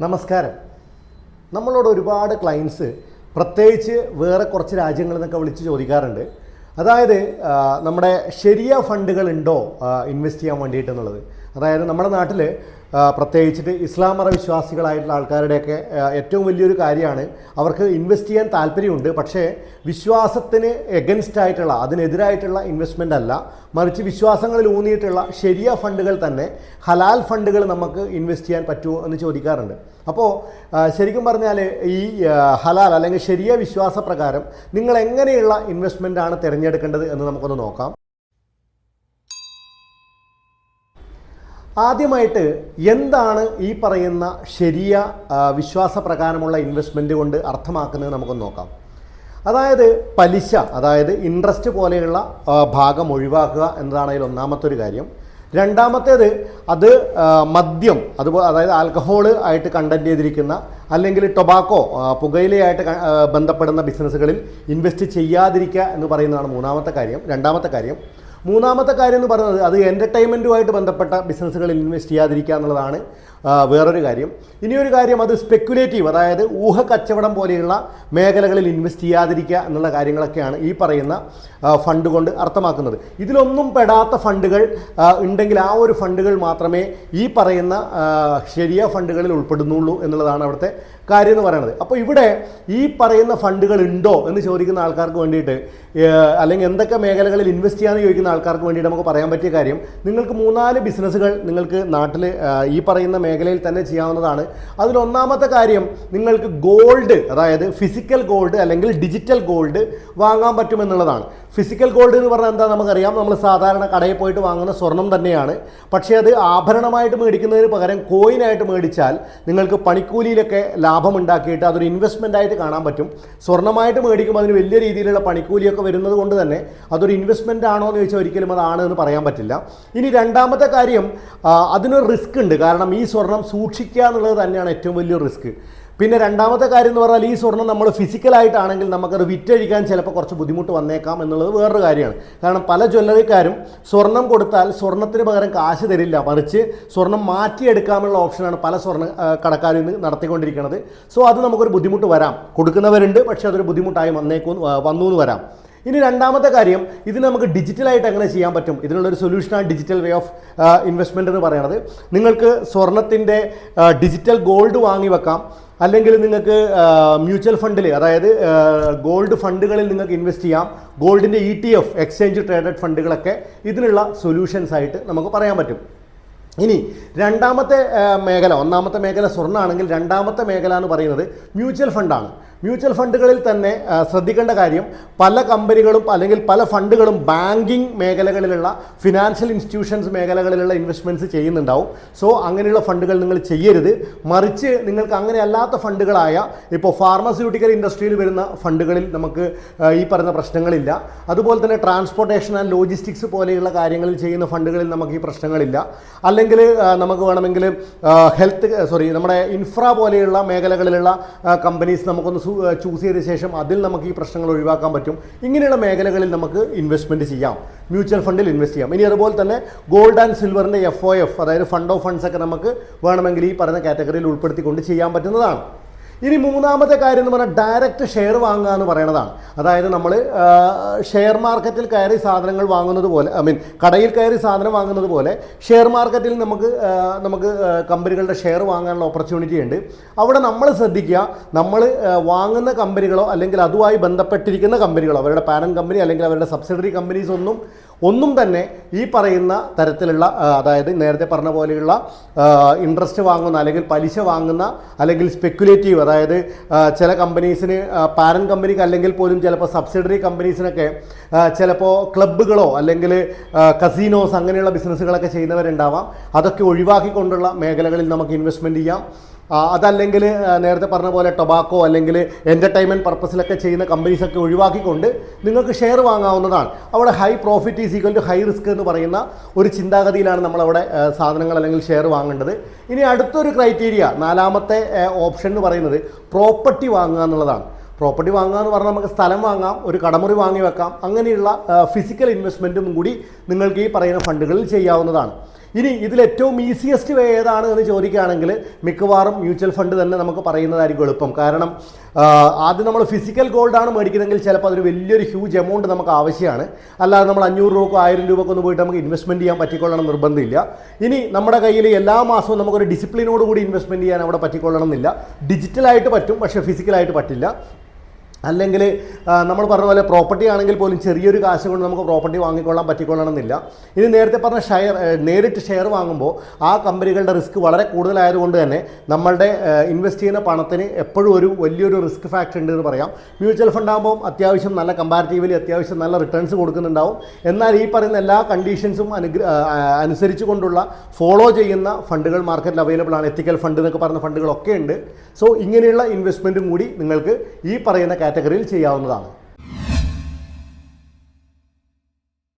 നമസ്കാരം. നമ്മളോട് ഒരുപാട് ക്ലയൻസ് പ്രത്യേകിച്ച് വേറെ കുറച്ച് രാജ്യങ്ങളിൽ നിന്നൊക്കെ വിളിച്ച് ചോദിക്കാറുണ്ട്. അതായത് നമ്മുടെ ശരിയ ഫണ്ടുകൾ ഉണ്ടോ ഇൻവെസ്റ്റ് ചെയ്യാൻ വേണ്ടിയിട്ടെന്നുള്ളത്. അതായത് നമ്മുടെ നാട്ടിൽ പ്രത്യേകിച്ചിട്ട് ഇസ്ലാം മത വിശ്വാസികളായിട്ടുള്ള ആൾക്കാരുടെയൊക്കെ ഏറ്റവും വലിയൊരു കാര്യമാണ് അവർക്ക് ഇൻവെസ്റ്റ് ചെയ്യാൻ താല്പര്യമുണ്ട്. പക്ഷേ വിശ്വാസത്തിന് എഗൻസ്റ്റ് ആയിട്ടുള്ള അതിനെതിരായിട്ടുള്ള ഇൻവെസ്റ്റ്മെൻ്റ് അല്ല, മറിച്ച് വിശ്വാസങ്ങളിൽ ഊന്നിയിട്ടുള്ള ശരിയ ഫണ്ടുകൾ തന്നെ ഹലാൽ ഫണ്ടുകൾ നമുക്ക് ഇൻവെസ്റ്റ് ചെയ്യാൻ പറ്റുമോ എന്ന് ചോദിക്കാറുണ്ട്. അപ്പോൾ ശരിക്കും പറഞ്ഞാൽ ഈ ഹലാൽ അല്ലെങ്കിൽ ശരിയ വിശ്വാസപ്രകാരം നിങ്ങൾ എങ്ങനെയുള്ള ഇൻവെസ്റ്റ്മെൻറ്റാണ് തിരഞ്ഞെടുക്കേണ്ടത് എന്ന് നമുക്കൊന്ന് നോക്കാം. ആദ്യമായിട്ട് എന്താണ് ഈ പറയുന്ന ശരിയ വിശ്വാസപ്രകാരമുള്ള ഇൻവെസ്റ്റ്മെൻറ്റ് കൊണ്ട് അർത്ഥമാക്കുന്നത് നമുക്കൊന്ന് നോക്കാം. അതായത് പലിശ, അതായത് ഇൻട്രസ്റ്റ് പോലെയുള്ള ഭാഗം ഒഴിവാക്കുക എന്നതാണ് അതിൽ ഒന്നാമത്തെ ഒരു കാര്യം. രണ്ടാമത്തേത് അത് മദ്യം, അതുപോലെ അതായത് ആൽക്കഹോൾ ആയിട്ട് കണ്ടന്റ് ചെയ്തിരിക്കുന്ന അല്ലെങ്കിൽ ടൊബാക്കോ പുകയിലയായിട്ട് ബന്ധപ്പെടുന്ന ബിസിനസ്സുകളിൽ ഇൻവെസ്റ്റ് ചെയ്യാതിരിക്കുക എന്ന് പറയുന്നതാണ് രണ്ടാമത്തെ കാര്യം. മൂന്നാമത്തെ കാര്യം എന്ന് പറയുന്നത് അത് എൻ്റർടൈൻമെൻറ്റുമായിട്ട് ബന്ധപ്പെട്ട ബിസിനസ്സുകളിൽ ഇൻവെസ്റ്റ് ചെയ്യാതിരിക്കുക എന്നുള്ളതാണ് വേറൊരു കാര്യം. ഇനിയൊരു കാര്യം അത് സ്പെക്കുലേറ്റീവ്, അതായത് ഊഹക്കച്ചവടം പോലെയുള്ള മേഖലകളിൽ ഇൻവെസ്റ്റ് ചെയ്യാതിരിക്കുക എന്നുള്ള കാര്യങ്ങളൊക്കെയാണ് ഈ പറയുന്ന ഫണ്ട് കൊണ്ട് അർത്ഥമാക്കുന്നത്. ഇതിലൊന്നും പെടാത്ത ഫണ്ടുകൾ ഉണ്ടെങ്കിൽ ആ ഒരു ഫണ്ടുകൾ മാത്രമേ ഈ പറയുന്ന ശരിയ ഫണ്ടുകളിൽ ഉൾപ്പെടുന്നുള്ളൂ എന്നുള്ളതാണ് അവിടുത്തെ കാര്യം എന്ന് പറയുന്നത്. അപ്പോൾ ഇവിടെ ഈ പറയുന്ന ഫണ്ടുകൾ ഉണ്ടോ എന്ന് ചോദിക്കുന്ന ആൾക്കാർക്ക് വേണ്ടിയിട്ട്, അല്ലെങ്കിൽ എന്തൊക്കെ മേഖലകളിൽ ഇൻവെസ്റ്റ് ചെയ്യാമെന്ന് ചോദിക്കുന്ന ആൾക്കാർക്ക് വേണ്ടിയിട്ട് നമുക്ക് പറയാൻ പറ്റിയ കാര്യം, നിങ്ങൾക്ക് 3-4 ബിസിനസ്സുകൾ നിങ്ങൾക്ക് നാട്ടിൽ ഈ പറയുന്ന മേഖലയിൽ തന്നെ ചെയ്യാവുന്നതാണ്. അതിലൊന്നാമത്തെ കാര്യം നിങ്ങൾക്ക് ഗോൾഡ്, അതായത് ഫിസിക്കൽ ഗോൾഡ് അല്ലെങ്കിൽ ഡിജിറ്റൽ ഗോൾഡ് വാങ്ങാൻ പറ്റുമെന്നുള്ളതാണ്. ഫിസിക്കൽ ഗോൾഡ് എന്ന് പറഞ്ഞാൽ എന്താ നമുക്കറിയാം, നമ്മൾ സാധാരണ കടയിൽ പോയിട്ട് വാങ്ങുന്ന സ്വർണം തന്നെയാണ്. പക്ഷേ അത് ആഭരണമായിട്ട് മേടിക്കുന്നതിന് പകരം കോയിനായിട്ട് മേടിച്ചാൽ നിങ്ങൾക്ക് പണിക്കൂലിയിലൊക്കെ ലാഭം ഉണ്ടാക്കിയിട്ട് അതൊരു ഇൻവെസ്റ്റ്മെൻ്റ് ആയിട്ട് കാണാൻ പറ്റും. സ്വർണ്ണമായിട്ട് മേടിക്കുമ്പോൾ അതിന് വലിയ രീതിയിലുള്ള പണിക്കൂലിയൊക്കെ വരുന്നത് കൊണ്ട് തന്നെ അതൊരു ഇൻവെസ്റ്റ്മെൻ്റ് ആണോ എന്ന് ചോദിച്ചാൽ ഒരിക്കലും അതാണ് എന്ന് പറയാൻ പറ്റില്ല. ഇനി രണ്ടാമത്തെ കാര്യം, അതിനൊരു റിസ്ക് ഉണ്ട്. കാരണം ഈ സ്വർണം സൂക്ഷിക്കുക എന്നുള്ളത് തന്നെയാണ് ഏറ്റവും വലിയ റിസ്ക്. പിന്നെ രണ്ടാമത്തെ കാര്യം എന്ന് പറഞ്ഞാൽ ഈ സ്വർണ്ണം നമ്മൾ ഫിസിക്കലായിട്ടാണെങ്കിൽ നമുക്കത് വിറ്റഴിക്കാൻ ചിലപ്പോൾ കുറച്ച് ബുദ്ധിമുട്ട് വന്നേക്കാം എന്നുള്ളത് വേറൊരു കാര്യമാണ്. കാരണം പല ജ്വല്ലറിക്കാരും സ്വർണം കൊടുത്താൽ സ്വർണത്തിന് പകരം കാശ് തരില്ല, മറിച്ച് സ്വർണം മാറ്റിയെടുക്കാനുള്ള ഓപ്ഷനാണ് പല സ്വർണ്ണ കടക്കാരും ഇന്ന് നടത്തിക്കൊണ്ടിരിക്കുന്നത്. സോ അത് നമുക്കൊരു ബുദ്ധിമുട്ട് വരാം. കൊടുക്കുന്നവരുണ്ട്, പക്ഷേ അതൊരു ബുദ്ധിമുട്ടായി വന്നു എന്ന് വരാം. ഇനി രണ്ടാമത്തെ കാര്യം, ഇത് നമുക്ക് ഡിജിറ്റലായിട്ട് എങ്ങനെ ചെയ്യാൻ പറ്റും? ഇതിനുള്ളൊരു സൊല്യൂഷനാണ് ഡിജിറ്റൽ വേ ഓഫ് ഇൻവെസ്റ്റ്മെൻറ്റ് എന്ന് പറയുന്നത്. നിങ്ങൾക്ക് സ്വർണത്തിൻ്റെ ഡിജിറ്റൽ ഗോൾഡ് വാങ്ങി വെക്കാം, അല്ലെങ്കിൽ നിങ്ങൾക്ക് മ്യൂച്വൽ ഫണ്ടിൽ, അതായത് ഗോൾഡ് ഫണ്ടുകളിൽ നിങ്ങൾക്ക് ഇൻവെസ്റ്റ് ചെയ്യാം. ഗോൾഡിൻ്റെ ETF എക്സ്ചേഞ്ച് ട്രേഡഡ് ഫണ്ടുകളൊക്കെ ഇതിനുള്ള സൊല്യൂഷൻസ് ആയിട്ട് നമുക്ക് പറയാൻ പറ്റും. ഇനി രണ്ടാമത്തെ മേഖല, ഒന്നാമത്തെ മേഖല സ്വർണ്ണമാണെങ്കിൽ രണ്ടാമത്തെ മേഖല എന്ന് പറയുന്നത് മ്യൂച്വൽ ഫണ്ടാണ്. മ്യൂച്വൽ ഫണ്ടുകളിൽ തന്നെ ശ്രദ്ധിക്കേണ്ട കാര്യം, പല കമ്പനികളും അല്ലെങ്കിൽ പല ഫണ്ടുകളും ബാങ്കിങ് മേഖലകളിലുള്ള ഫിനാൻഷ്യൽ ഇൻസ്റ്റിറ്റ്യൂഷൻസ് മേഖലകളിലുള്ള ഇൻവെസ്റ്റ്മെൻറ്റ്സ് ചെയ്യുന്നുണ്ടാവും. സോ അങ്ങനെയുള്ള ഫണ്ടുകൾ നിങ്ങൾ ചെയ്യരുത്. മറിച്ച് നിങ്ങൾക്ക് അങ്ങനെ അല്ലാത്ത ഫണ്ടുകളായ ഇപ്പോൾ ഫാർമസ്യൂട്ടിക്കൽ ഇൻഡസ്ട്രിയിൽ വരുന്ന ഫണ്ടുകളിൽ നമുക്ക് ഈ പറയുന്ന പ്രശ്നങ്ങളില്ല. അതുപോലെ തന്നെ ട്രാൻസ്പോർട്ടേഷൻ ആൻഡ് ലോജിസ്റ്റിക്സ് പോലെയുള്ള കാര്യങ്ങളിൽ ചെയ്യുന്ന ഫണ്ടുകളിൽ നമുക്ക് ഈ പ്രശ്നങ്ങളില്ല. അല്ലെങ്കിൽ നമുക്ക് വേണമെങ്കിൽ നമ്മുടെ ഇൻഫ്ര പോലെയുള്ള മേഖലകളിലുള്ള കമ്പനീസ് നമുക്കൊന്ന് ചൂസ് ചെയ്ത ശേഷം അതിൽ നമുക്ക് ഈ പ്രശ്നങ്ങൾ ഒഴിവാക്കാൻ പറ്റും. ഇങ്ങനെയുള്ള മേഖലകളിൽ നമുക്ക് ഇൻവെസ്റ്റ്മെൻറ്റ് ചെയ്യാം, മ്യൂച്വൽ ഫണ്ടിൽ ഇൻവെസ്റ്റ് ചെയ്യാം. ഇനി അതുപോലെ തന്നെ ഗോൾഡ് ആൻഡ് സിൽവറിൻ്റെ FOF, അതായത് ഫണ്ട് ഓഫ് ഫണ്ട്സ് ഒക്കെ നമുക്ക് വേണമെങ്കിൽ ഈ പറയുന്ന കാറ്റഗറിയിൽ ഉൾപ്പെടുത്തിക്കൊണ്ട് ചെയ്യാൻ പറ്റുന്നതാണ്. ഇനി മൂന്നാമത്തെ കാര്യം എന്ന് പറഞ്ഞാൽ ഡയറക്റ്റ് ഷെയർ വാങ്ങുക എന്ന് പറയുന്നതാണ്. അതായത് നമ്മൾ ഷെയർ മാർക്കറ്റിൽ കയറി സാധനങ്ങൾ വാങ്ങുന്നത് പോലെ, കടയിൽ കയറി സാധനം വാങ്ങുന്നത് പോലെ ഷെയർ മാർക്കറ്റിൽ നമുക്ക് കമ്പനികളുടെ ഷെയർ വാങ്ങാനുള്ള ഓപ്പർച്യൂണിറ്റി ഉണ്ട്. അവിടെ നമ്മൾ ശ്രദ്ധിക്കുക, നമ്മൾ വാങ്ങുന്ന കമ്പനികളോ അല്ലെങ്കിൽ അതുമായി ബന്ധപ്പെട്ടിരിക്കുന്ന കമ്പനികളോ, അവരുടെ പാരന്റ് കമ്പനി അല്ലെങ്കിൽ അവരുടെ സബ്സിഡറി കമ്പനീസ് ഒന്നും തന്നെ ഈ പറയുന്ന തരത്തിലുള്ള, അതായത് നേരത്തെ പറഞ്ഞ പോലെയുള്ള ഇൻട്രസ്റ്റ് വാങ്ങുന്ന അല്ലെങ്കിൽ പലിശ വാങ്ങുന്ന അല്ലെങ്കിൽ സ്പെക്കുലേറ്റീവ്, അതായത് ചില കമ്പനീസിന് പാരന്റ് കമ്പനിക്ക് അല്ലെങ്കിൽ പോലും ചിലപ്പോൾ സബ്സിഡറി കമ്പനീസിനൊക്കെ ചിലപ്പോൾ ക്ലബ്ബുകളോ അല്ലെങ്കിൽ കസീനോസ് അങ്ങനെയുള്ള ബിസിനസ്സുകളൊക്കെ ചെയ്യുന്നവരുണ്ടാവാം. അതൊക്കെ ഒഴിവാക്കിക്കൊണ്ടുള്ള മേഖലകളിൽ നമുക്ക് ഇൻവെസ്റ്റ്മെൻറ്റ് ചെയ്യാം. അതല്ലെങ്കിൽ നേരത്തെ പറഞ്ഞ പോലെ ടൊബാക്കോ അല്ലെങ്കിൽ എൻ്റർടൈൻമെൻറ്റ് പർപ്പസിലൊക്കെ ചെയ്യുന്ന കമ്പനീസൊക്കെ ഒഴിവാക്കിക്കൊണ്ട് നിങ്ങൾക്ക് ഷെയർ വാങ്ങാവുന്നതാണ്. അവിടെ high profit is equal to high risk എന്ന് പറയുന്ന ഒരു ചിന്താഗതിയിലാണ് നമ്മളവിടെ സാധനങ്ങൾ അല്ലെങ്കിൽ ഷെയർ വാങ്ങേണ്ടത്. ഇനി അടുത്തൊരു ക്രൈറ്റീരിയ, നാലാമത്തെ ഓപ്ഷൻ എന്ന് പറയുന്നത് പ്രോപ്പർട്ടി വാങ്ങുക എന്നുള്ളതാണ്. പ്രോപ്പർട്ടി വാങ്ങുക എന്ന് പറഞ്ഞാൽ നമുക്ക് സ്ഥലം വാങ്ങാം, ഒരു കടമുറി വാങ്ങി വെക്കാം. അങ്ങനെയുള്ള ഫിസിക്കൽ ഇൻവെസ്റ്റ്മെൻറ്റും കൂടി നിങ്ങൾക്ക് ഈ പറയുന്ന ഫണ്ടുകളിൽ ചെയ്യാവുന്നതാണ്. ഇനി ഇതിൽ ഏറ്റവും ഈസിയസ്റ്റ് വേ ഏതാണ് എന്ന് ചോദിക്കുകയാണെങ്കിൽ മിക്കവാറും മ്യൂച്വൽ ഫണ്ട് തന്നെ നമുക്ക് പറയുന്നതായിരിക്കും എളുപ്പം. കാരണം ആദ്യം നമ്മൾ ഫിസിക്കൽ ഗോൾഡാണ് മേടിക്കുന്നതെങ്കിൽ ചിലപ്പോൾ അതൊരു വലിയൊരു ഹ്യൂജ് എമൗണ്ട് നമുക്ക് ആവശ്യമാണ്. അല്ലാതെ നമ്മൾ 500 രൂപക്കോ 1000 രൂപക്കോ ഒന്ന് പോയിട്ട് നമുക്ക് ഇൻവെസ്റ്റ്മെൻറ്റ് ചെയ്യാൻ പറ്റിക്കൊള്ളണം നിർബന്ധമില്ല. ഇനി നമ്മുടെ കയ്യിൽ എല്ലാ മാസവും നമുക്കൊരു ഡിസിപ്ലിനോട് കൂടി ഇൻവെസ്റ്റ്മെൻറ്റ് ചെയ്യാൻ അവിടെ പറ്റിക്കൊള്ളണം എന്നില്ല. ഡിജിറ്റലായിട്ട് പറ്റും, പക്ഷേ ഫിസിക്കലായിട്ട് പറ്റില്ല. അല്ലെങ്കിൽ നമ്മൾ പറഞ്ഞ പോലെ പ്രോപ്പർട്ടി ആണെങ്കിൽ പോലും ചെറിയൊരു കാശ് കൊണ്ട് നമുക്ക് പ്രോപ്പർട്ടി വാങ്ങിക്കൊള്ളാൻ പറ്റിക്കൊള്ളണമെന്നില്ല. ഇനി നേരത്തെ പറഞ്ഞ നേരിട്ട് ഷെയർ വാങ്ങുമ്പോൾ ആ കമ്പനികളുടെ റിസ്ക് വളരെ കൂടുതലായതുകൊണ്ട് തന്നെ നമ്മളുടെ ഇൻവെസ്റ്റ് ചെയ്യുന്ന പണത്തിന് എപ്പോഴും ഒരു വലിയൊരു റിസ്ക് ഫാക്ടർ ഉണ്ട് എന്ന് പറയാം. മ്യൂച്വൽ ഫണ്ട് ആകുമ്പോൾ അത്യാവശ്യം നല്ല കമ്പാരിറ്റീവ്ലി അത്യാവശ്യം നല്ല റിട്ടേൺസ് കൊടുക്കുന്നുണ്ടാവും. എന്നാൽ ഈ പറയുന്ന എല്ലാ കണ്ടീഷൻസും അനുസരിച്ച് കൊണ്ടുള്ള ഫോളോ ചെയ്യുന്ന ഫണ്ടുകൾ മാർക്കറ്റിൽ അവൈലബിൾ ആണ്. എത്തിക്കൽ ഫണ്ട് എന്നൊക്കെ പറഞ്ഞ ഫണ്ടുകളൊക്കെ ഉണ്ട്. സോ ഇങ്ങനെയുള്ള ഇൻവെസ്റ്റ്മെൻറ്റും കൂടി നിങ്ങൾക്ക് ഈ പറയുന്ന കാറ്റഗറിയിൽ ചെയ്യാവുന്നതാണ്.